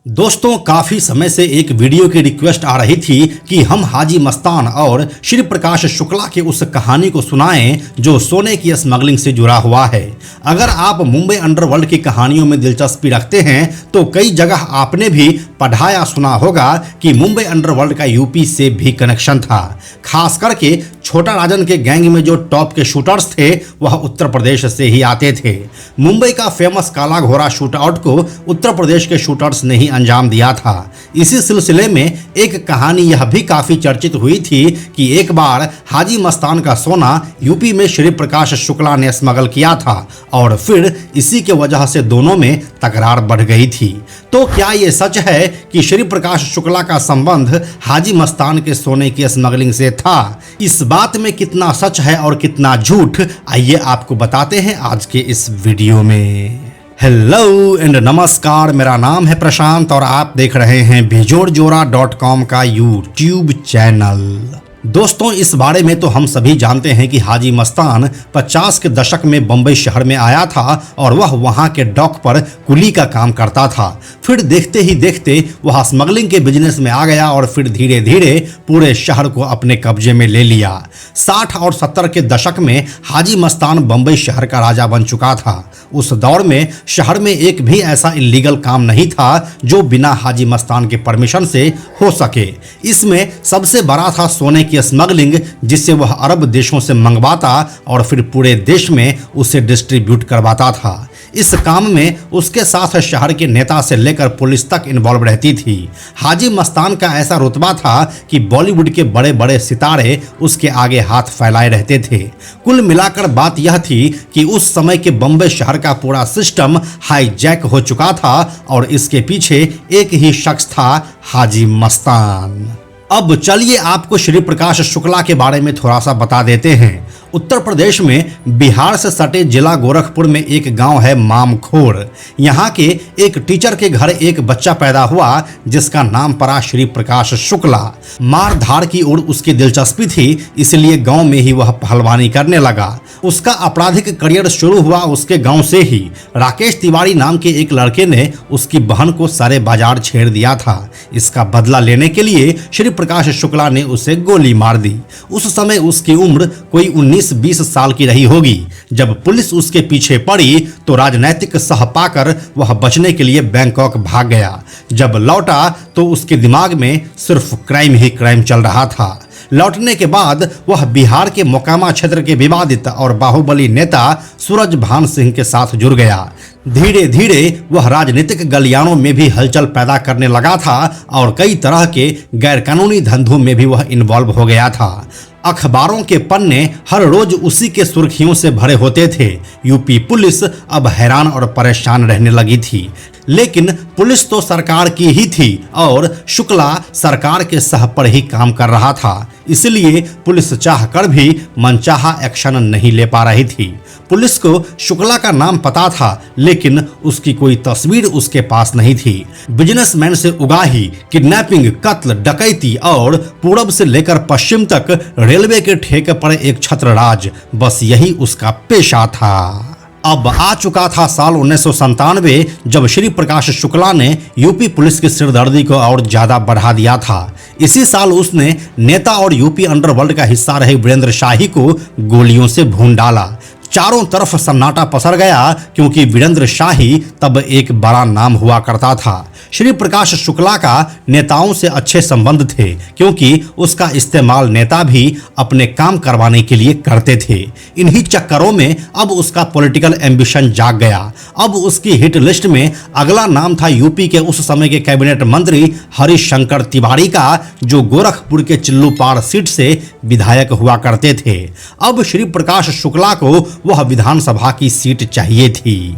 दोस्तों, काफी समय से एक वीडियो की रिक्वेस्ट आ रही थी कि हम हाजी मस्तान और श्री प्रकाश शुक्ला की उस कहानी को सुनाएं जो सोने की स्मगलिंग से जुड़ा हुआ है। अगर आप मुंबई अंडरवर्ल्ड की कहानियों में दिलचस्पी रखते हैं तो कई जगह आपने भी पढ़ा या सुना होगा कि मुंबई अंडरवर्ल्ड का यूपी से भी कनेक्शन था। खास करके छोटा राजन के गैंग में जो टॉप के शूटर्स थे वह उत्तर प्रदेश से ही आते थे। मुंबई का फेमस काला घोड़ा शूट आउट को उत्तर प्रदेश के शूटर्स ने ही अंजाम दिया था। इसी सिलसिले में एक कहानी यह भी काफी चर्चित हुई थी कि एक बार हाजी मस्तान का सोना यूपी में श्री प्रकाश शुक्ला ने स्मगल किया था और फिर इसी के वजह से दोनों में तकरार बढ़ गई थी। तो क्या ये सच है कि श्री प्रकाश शुक्ला का संबंध हाजी मस्तान के सोने की स्मगलिंग से था? इस बात में कितना सच है और कितना झूठ, आइए आपको बताते हैं आज के इस वीडियो में। हेलो एंड नमस्कार, मेरा नाम है प्रशांत और आप देख रहे हैं बेजोड़जोड़ा.com का यूट्यूब चैनल। दोस्तों, इस बारे में तो हम सभी जानते हैं कि हाजी मस्तान 50 के दशक में बंबई शहर में आया था और वह वहां के डॉक पर कुली का काम करता था। फिर देखते ही देखते वह स्मगलिंग के बिजनेस में आ गया और फिर धीरे धीरे पूरे शहर को अपने कब्जे में ले लिया। 60 और 70 के दशक में हाजी मस्तान बंबई शहर का राजा बन चुका था। उस दौर में शहर में एक भी ऐसा इलीगल काम नहीं था जो बिना हाजी मस्तान के परमिशन से हो सके। इसमें सबसे बड़ा था सोने की स्मगलिंग, जिससे वह अरब देशों से मंगवाता और फिर पूरे देश में उसे डिस्ट्रीब्यूट करवाता था। इस काम में उसके साथ शहर के नेता से लेकर पुलिस तक इन्वॉल्व रहती थी। हाजी मस्तान का ऐसा रुतबा था कि बॉलीवुड के बड़े बड़े सितारे उसके आगे हाथ फैलाए रहते थे। कुल मिलाकर बात यह थी कि उस समय के बम्बई शहर का पूरा सिस्टम हाईजैक हो चुका था और इसके पीछे एक ही शख्स था, हाजी मस्तान। अब चलिए आपको श्री प्रकाश शुक्ला के बारे में थोड़ा सा बता देते हैं। उत्तर प्रदेश में बिहार से सटे जिला गोरखपुर में एक गांव है मामखोर। यहाँ के एक टीचर के घर एक बच्चा पैदा हुआ जिसका नाम पड़ा श्री प्रकाश शुक्ला। मार धाड़ की ओर उसकी दिलचस्पी थी, इसलिए गांव में ही वह पहलवानी करने लगा। उसका आपराधिक करियर शुरू हुआ उसके गांव से ही। राकेश तिवारी नाम के एक लड़के ने उसकी बहन को सारे बाजार छेड़ दिया था। इसका बदला लेने के लिए श्री प्रकाश शुक्ला ने उसे गोली मार दी। उस समय उसकी उम्र कोई 19-20 साल की रही होगी। जब पुलिस उसके पीछे पड़ी तो राजनैतिक सह पाकर वह बचने के लिए बैंकॉक भाग गया। जब लौटा तो उसके दिमाग में सिर्फ क्राइम ही क्राइम चल रहा था। लौटने के बाद वह बिहार के मोकामा क्षेत्र के विवादित और बाहुबली नेता सूरजभान सिंह के साथ जुड़ गया। धीरे धीरे वह राजनीतिक गलियानों में भी हलचल पैदा करने लगा था और कई तरह के गैरकानूनी धंधों में भी वह इन्वॉल्व हो गया था। अखबारों के पन्ने हर रोज उसी के सुर्खियों से भरे होते थे। यूपी पुलिस अब हैरान और परेशान रहने लगी थी, लेकिन पुलिस तो सरकार की ही थी और शुक्ला सरकार के सह पर ही काम कर रहा था। इसलिए पुलिस चाहकर भी मनचाहा एक्शन नहीं ले पा रही थी। पुलिस को शुक्ला का नाम पता था, लेकिन उसकी कोई तस्वीर उसके पास नहीं थी। बिजनेसमैन से उगाही, किडनैपिंग, कत्ल, डकैती और पूरब से लेकर पश्चिम तक रेलवे के ठेके पर एक छत्रराज, बस यही उसका पेशा था। अब आ चुका था साल 1997, जब श्री प्रकाश शुक्ला ने यूपी पुलिस की सिरदर्दी को और ज्यादा बढ़ा दिया था। इसी साल उसने नेता और यूपी अंडरवर्ल्ड का हिस्सा रहे वीरेंद्र शाही को गोलियों से भून डाला। चारों तरफ सन्नाटा पसर गया क्योंकि वीरेंद्र शाही तब एक बड़ा नाम हुआ करता था। श्री प्रकाश शुक्ला का नेताओं से अच्छे संबंध थे क्योंकि उसका इस्तेमाल नेता भी अपने काम करवाने के लिए करते थे। इन्हीं चक्करों में अब उसका पॉलिटिकल एम्बिशन जाग गया। अब उसकी हिट लिस्ट में अगला नाम था यूपी के उस समय के कैबिनेट मंत्री हरिशंकर तिवारी का, जो गोरखपुर के चिल्लूपाड़ सीट से विधायक हुआ करते थे। अब श्री प्रकाश शुक्ला को वह विधानसभा की सीट चाहिए थी।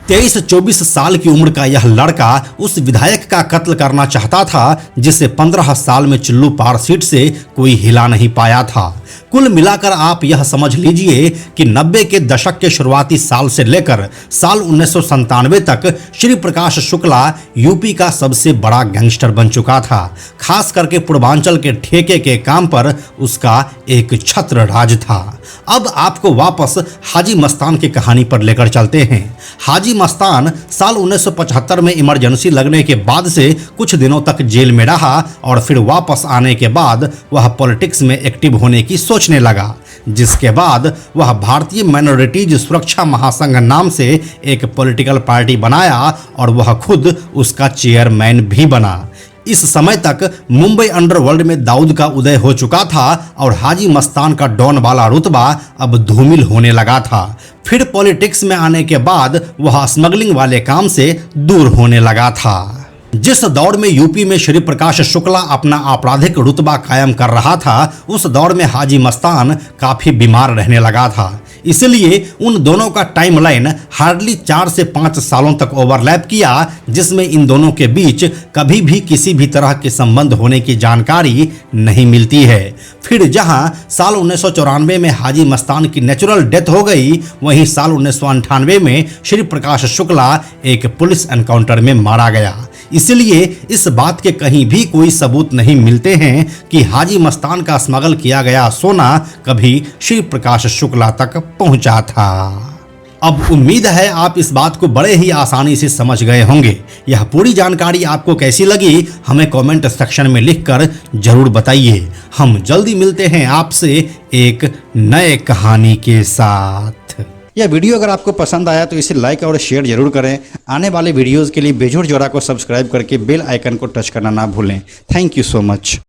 23-24 साल की उम्र का यह लड़का उस विधायक का कत्ल करना चाहता था जिसे 15 साल में चिल्लूपाड़ सीट से कोई हिला नहीं पाया था। कुल मिलाकर आप यह समझ लीजिए कि 90 के दशक के शुरुआती साल से लेकर साल 1997 तक श्री प्रकाश शुक्ला यूपी का सबसे बड़ा गैंगस्टर बन चुका था। खास करके पूर्वांचल के ठेके के काम पर उसका एक छत्र राज था। अब आपको वापस हाजी मस्तान की कहानी पर लेकर चलते हैं। हाजी मस्तान साल 1975 में इमरजेंसी लगने के बाद से कुछ दिनों तक जेल में रहा और फिर वापस आने के बाद वह पॉलिटिक्स में एक्टिव होने की सोचने लगा, जिसके बाद वह भारतीय माइनॉरिटीज सुरक्षा महासंघ नाम से एक पॉलिटिकल पार्टी बनाया और वह खुद उसका चेयरमैन भी बना। इस समय तक मुंबई अंडरवर्ल्ड में दाऊद का उदय हो चुका था और हाजी मस्तान का डॉन वाला रुतबा अब धूमिल होने लगा था। फिर पॉलिटिक्स में आने के बाद वह स्मगलिंग वाले काम से दूर होने लगा था। जिस दौर में यूपी में श्री प्रकाश शुक्ला अपना आपराधिक रुतबा कायम कर रहा था, उस दौर में हाजी मस्तान काफी बीमार रहने लगा था। इसलिए उन दोनों का टाइमलाइन हार्डली 4 से 5 सालों तक ओवरलैप किया, जिसमें इन दोनों के बीच कभी भी किसी भी तरह के संबंध होने की जानकारी नहीं मिलती है। फिर जहां साल 1994 में हाजी मस्तान की नेचुरल डेथ हो गई, वहीं साल 1998 में श्री प्रकाश शुक्ला एक पुलिस एनकाउंटर में मारा गया। इसलिए इस बात के कहीं भी कोई सबूत नहीं मिलते हैं कि हाजी मस्तान का स्मगल किया गया सोना कभी श्री प्रकाश शुक्ला तक पहुंचा था। अब उम्मीद है आप इस बात को बड़े ही आसानी से समझ गए होंगे। यह पूरी जानकारी आपको कैसी लगी हमें कमेंट सेक्शन में लिखकर जरूर बताइए। हम जल्दी मिलते हैं आपसे एक नए कहानी के साथ। यह वीडियो अगर आपको पसंद आया तो इसे लाइक और शेयर जरूर करें। आने वाले वीडियोस के लिए बेजोड़ जोड़ा को सब्सक्राइब करके बेल आइकन को टच करना ना भूलें। Thank you so much.